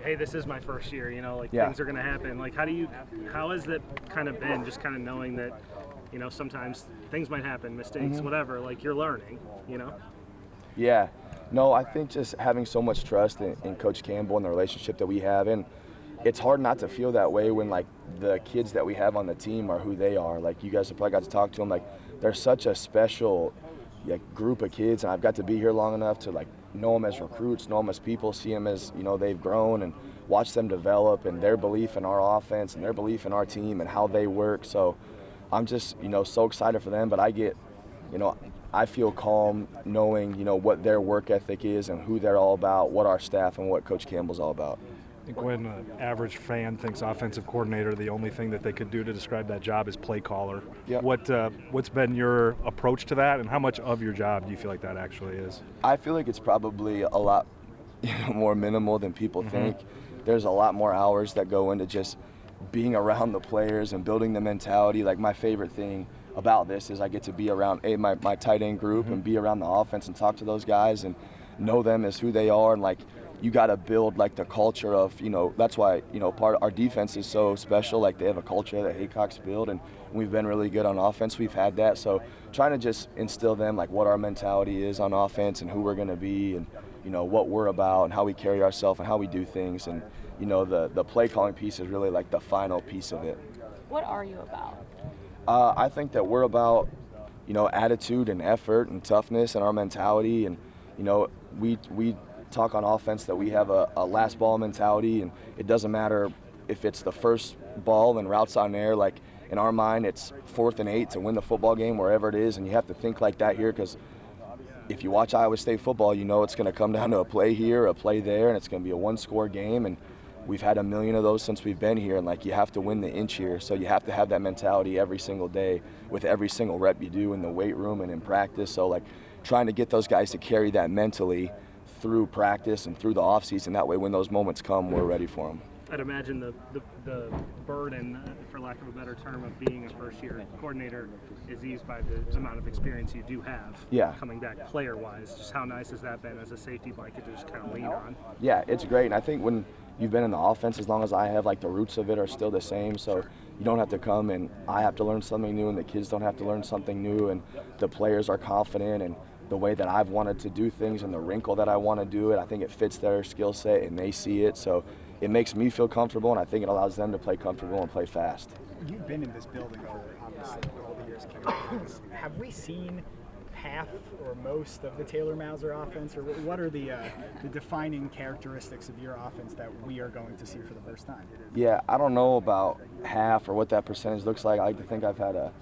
hey, this is my first year, you know, like Yeah. things are going to happen. Like, how has that kind of been, just kind of knowing that, you know, sometimes things might happen, mistakes, whatever, like you're learning, you know? Yeah. No, I think just having so much trust in Coach Campbell and the relationship that we have, and it's hard not to feel that way when, like, the kids that we have on the team are who they are. Like, you guys have probably got to talk to them. Like, they're such a special group of kids, and I've got to be here long enough to, like, know them as recruits, know them as people, see them as, you know, they've grown, and watch them develop and their belief in our offense and their belief in our team and how they work. So I'm just, you know, so excited for them, but I get, you know, I feel calm knowing, you know, what their work ethic is and who they're all about, what our staff and what Coach Campbell's all about. I think when an average fan thinks offensive coordinator, the only thing that they could do to describe that job is play caller. Yep. What's been your approach to that, and how much of your job do you feel like that actually is? I feel like it's probably a lot more minimal than people think. There's a lot more hours that go into just being around the players and building the mentality. Like, my favorite thing about this is I get to be around my tight end group and be around the offense and talk to those guys and know them as who they are. And, like, you got to build, like, the culture of, you know, that's why, you know, part of our defense is so special. Like, they have a culture that Haycock's built, and we've been really good on offense. We've had that. So trying to just instill them, like, what our mentality is on offense and who we're going to be and, you know, what we're about and how we carry ourselves and how we do things. And, you know, the play calling piece is really, like, the final piece of it. What are you about? I think that we're about, you know, attitude and effort and toughness and our mentality. And, you know, we talk on offense that we have a last ball mentality, and it doesn't matter if it's the first ball and routes on air. Like, in our mind, it's 4th and 8 to win the football game wherever it is, and you have to think like that here, because if you watch Iowa State football, you know it's going to come down to a play here, a play there, and it's going to be a one-score game. And we've had a million of those since we've been here, and, like, you have to win the inch here. So you have to have that mentality every single day with every single rep you do in the weight room and in practice. So, like, trying to get those guys to carry that mentally through practice and through the offseason. That way, when those moments come, we're ready for them. I'd imagine the burden, for lack of a better term, of being a first-year coordinator is eased by the amount of experience you do have coming back player-wise. Just how nice has that been as a safety blanket to just kind of lean on? Yeah, it's great. And I think when you've been in the offense as long as I have, like, the roots of it are still the same. So you don't have to come and I have to learn something new, and the kids don't have to learn something new, and the players are confident and the way that I've wanted to do things and the wrinkle that I want to do it, I think it fits their skill set and they see it. So it makes me feel comfortable, and I think it allows them to play comfortable and play fast. You've been in this building for obviously all the years. Have we seen half or most of the Taylor Mauser offense, or what are the defining characteristics of your offense that we are going to see for the first time? Yeah, I don't know about half or what that percentage looks like. I like to think I've had a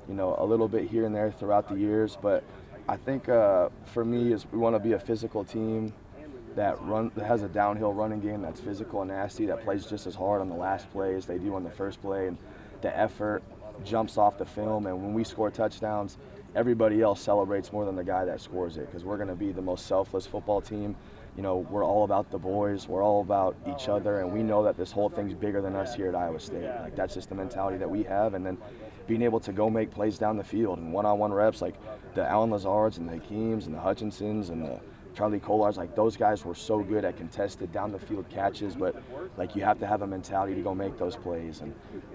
little bit here and there throughout the years, but I think for me is we want to be a physical team that has a downhill running game that's physical and nasty, that plays just as hard on the last play as they do on the first play, and the effort jumps off the film. And when we score touchdowns, everybody else celebrates more than the guy that scores it, because we're going to be the most selfless football team. You know, we're all about the boys, we're all about each other, and we know that this whole thing's bigger than us here at Iowa State. Like, that's just the mentality that we have. And then being able to go make plays down the field and one-on-one reps, like the Alan Lazards and the Hakeems and the Hutchinsons and the Charlie Kolars, like, those guys were so good at contested down the field catches, but, like, you have to have a mentality to go make those plays. And,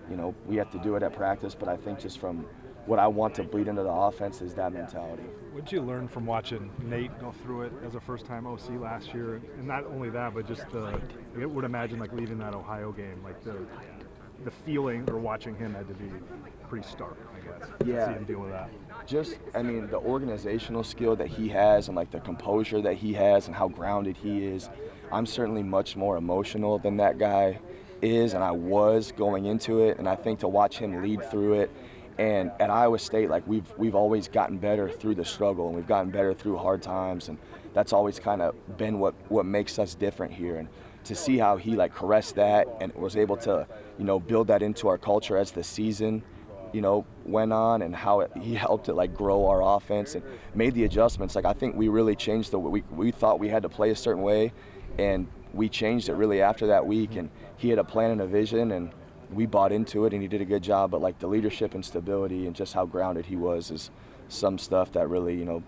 you know, we have to do it at practice, but I think just from what I want to bleed into the offense is that mentality. What did you learn from watching Nate go through it as a first-time OC last year? And not only that, but just I would imagine, like, leaving that Ohio game, like the feeling or watching him had to be pretty stark, I guess. Yeah. To see him deal with that. Just, I mean, the organizational skill that he has and, like, the composure that he has and how grounded he is. I'm certainly much more emotional than that guy is, and I was going into it. And I think to watch him lead through it, and at Iowa State, like, we've always gotten better through the struggle, and we've gotten better through hard times, and that's always kind of been what makes us different here. And to see how he, like, caressed that and was able to, you know, build that into our culture as the season, you know, went on, and how he helped it, like, grow our offense and made the adjustments. Like, I think we really changed we thought we had to play a certain way, and we changed it really after that week. And he had a plan and a vision, and we bought into it, and he did a good job. But, like, the leadership and stability and just how grounded he was is some stuff that really, you know,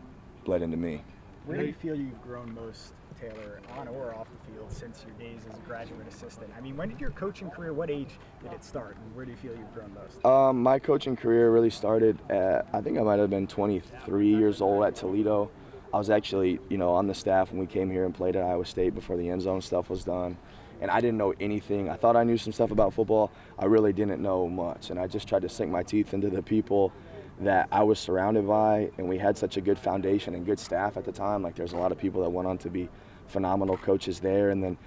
bled into me. Where do you feel you've grown most Taylor on or off the field since your days as a graduate assistant. I mean, when did your coaching career, what age did it start, and where do you feel you've grown most? My coaching career really started at, I think I might have been 23 years old at Toledo. I was actually, on the staff when we came here and played at Iowa State before the end zone stuff was done. And I didn't know anything. I thought I knew some stuff about football. I really didn't know much. And I just tried to sink my teeth into the people that I was surrounded by. And we had such a good foundation and good staff at the time. Like, there's a lot of people that went on to be phenomenal coaches there. And then,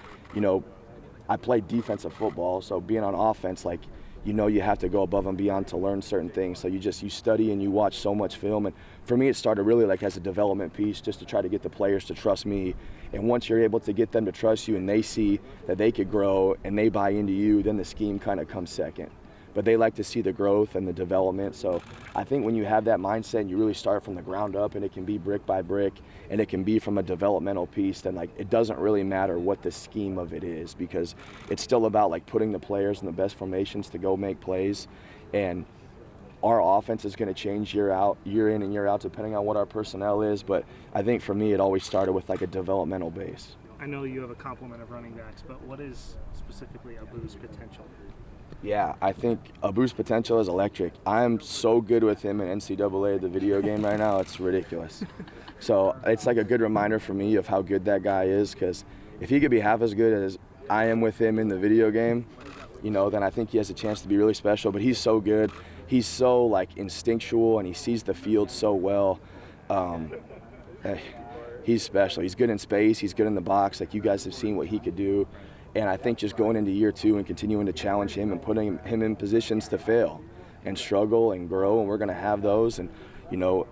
I played defensive football. So being on offense, like, you have to go above and beyond to learn certain things. So you study and you watch so much film. And for me, it started really like as a development piece, just to try to get the players to trust me. And once you're able to get them to trust you and they see that they could grow and they buy into you, then the scheme kind of comes second. But they like to see the growth and the development. So I think when you have that mindset and you really start from the ground up, and it can be brick by brick, and it can be from a developmental piece, then like it doesn't really matter what the scheme of it is, because it's still about like putting the players in the best formations to go make plays. And our offense is going to change year in and year out, depending on what our personnel is. But I think for me, it always started with like a developmental base. I know you have a complement of running backs, but what is specifically Abu's potential? Yeah, I think Abu's potential is electric. I'm so good with him in NCAA, the video game right now, it's ridiculous. So it's like a good reminder for me of how good that guy is, because if he could be half as good as I am with him in the video game, then I think he has a chance to be really special. But he's so good. He's so like instinctual, and he sees the field so well. He's special. He's good in space. He's good in the box. Like, you guys have seen what he could do. And I think just going into year 2 and continuing to challenge him and putting him in positions to fail and struggle and grow, and we're going to have those. And,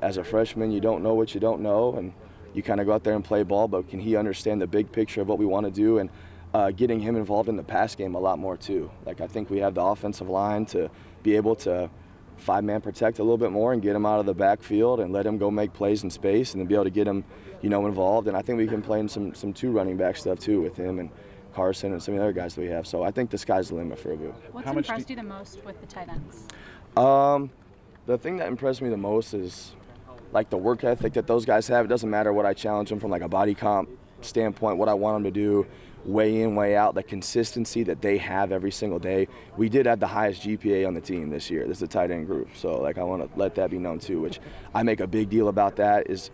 as a freshman, you don't know what you don't know, and you kind of go out there and play ball, but can he understand the big picture of what we want to do? And getting him involved in the pass game a lot more too. Like, I think we have the offensive line to be able to 5-man protect a little bit more and get him out of the backfield and let him go make plays in space, and then be able to get him, involved. And I think we can play in some 2 running back stuff too with him and Carson and some of the other guys that we have. So I think the sky's the limit for Abu. What's impressed you the most with the tight ends? The thing that impressed me the most is like the work ethic that those guys have. It doesn't matter what I challenge them from like a body comp standpoint, what I want them to do, way in, way out, the consistency that they have every single day. We did have the highest GPA on the team this year. This is a tight end group. So like, I want to let that be known too, which I make a big deal about. That is,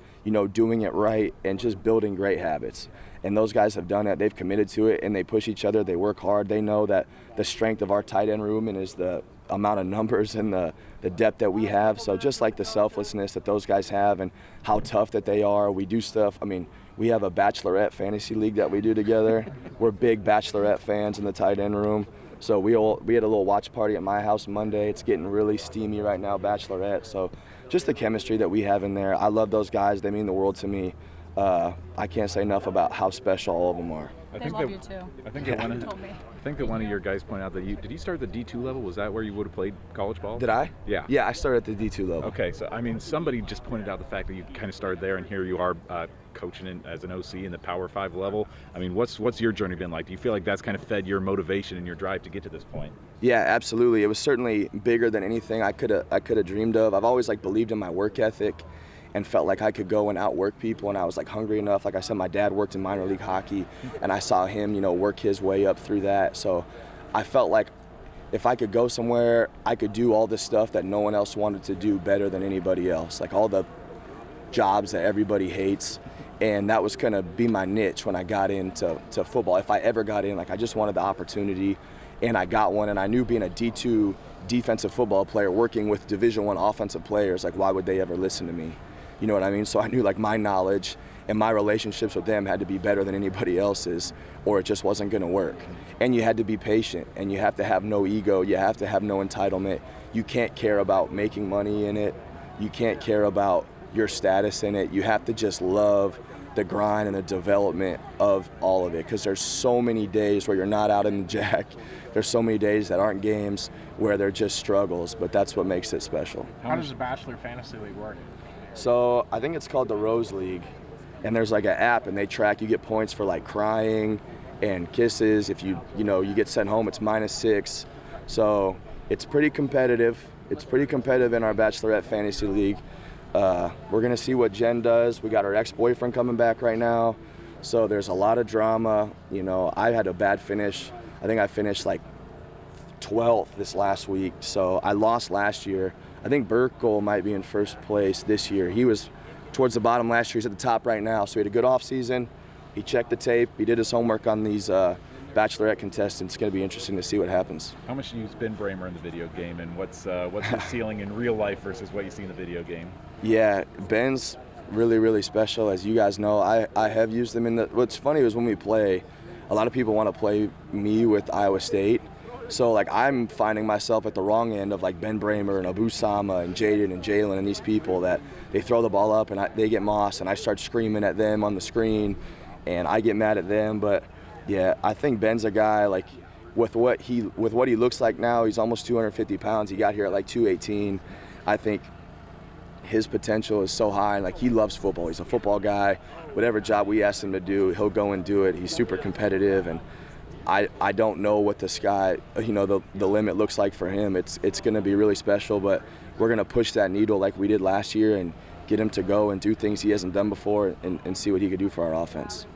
doing it right and just building great habits. And those guys have done it. They've committed to it, and they push each other. They work hard. They know that the strength of our tight end room and is the amount of numbers and the depth that we have. So just like the selflessness that those guys have and how tough that they are, we do stuff. I mean, we have a bachelorette fantasy league that we do together. We're big bachelorette fans in the tight end room. So we had a little watch party at my house Monday. It's getting really steamy right now, bachelorette. So just the chemistry that we have in there. I love those guys. They mean the world to me. I can't say enough about how special all of them are. They love you too. I think that one of your guys pointed out that did you start at the D2 level? Was that where you would have played college ball? Did I? Yeah. Yeah, I started at the D2 level. Okay, so I mean, somebody just pointed out the fact that you kind of started there, and here you are coaching as an OC in the Power 5 level. I mean, what's your journey been like? Do you feel like that's kind of fed your motivation and your drive to get to this point? Yeah, absolutely. It was certainly bigger than anything I could have dreamed of. I've always believed in my work ethic and felt like I could go and outwork people, and I was hungry enough. Like I said, my dad worked in minor league hockey, and I saw him, work his way up through that. So I felt like if I could go somewhere, I could do all this stuff that no one else wanted to do better than anybody else, like all the jobs that everybody hates. And that was going to be my niche when I got into football. If I ever got in, I just wanted the opportunity, and I got one. And I knew being a D2 defensive football player, working with Division I offensive players, why would they ever listen to me? You know what I mean? So I knew my knowledge and my relationships with them had to be better than anybody else's, or it just wasn't going to work. And you had to be patient, and you have to have no ego. You have to have no entitlement. You can't care about making money in it. You can't care about your status in it. You have to just love the grind and the development of all of it, because there's so many days where you're not out in the jack. There's so many days that aren't games where they're just struggles, but that's what makes it special. How does the Bachelor Fantasy League work? So I think it's called the Rose League, and there's an app, and they track, you get points for crying and kisses. If you get sent home, it's -6. So it's pretty competitive. It's pretty competitive in our Bachelorette Fantasy League. We're gonna see what Jen does. We got her ex-boyfriend coming back right now. So there's a lot of drama. You know, I had a bad finish. I think I finished like 12th this last week. So I lost last year. I think Burkle might be in first place this year. He was towards the bottom last year. He's at the top right now. So he had a good off season. He checked the tape. He did his homework on these Bachelorette contestants. It's going to be interesting to see what happens. How much do you use Ben Bramer in the video game, and what's his ceiling in real life versus what you see in the video game? Yeah, Ben's really, really special. As you guys know, I have used him in the. What's funny is when we play, a lot of people want to play me with Iowa State. So like I'm finding myself at the wrong end of like Ben Bramer and Abu Sama and Jaden and Jalen and these people that they throw the ball up and they get moss and I start screaming at them on the screen and I get mad at them. But yeah, I think Ben's a guy like with what he looks like now. He's almost 250 pounds. He got here at like 218. I think his potential is so high. Like he loves football. He's a football guy. Whatever job we ask him to do, he'll go and do it. He's super competitive, and I don't know what the sky, you know, the limit looks like for him. It's going to be really special, but we're going to push that needle like we did last year and get him to go and do things he hasn't done before and see what he could do for our offense.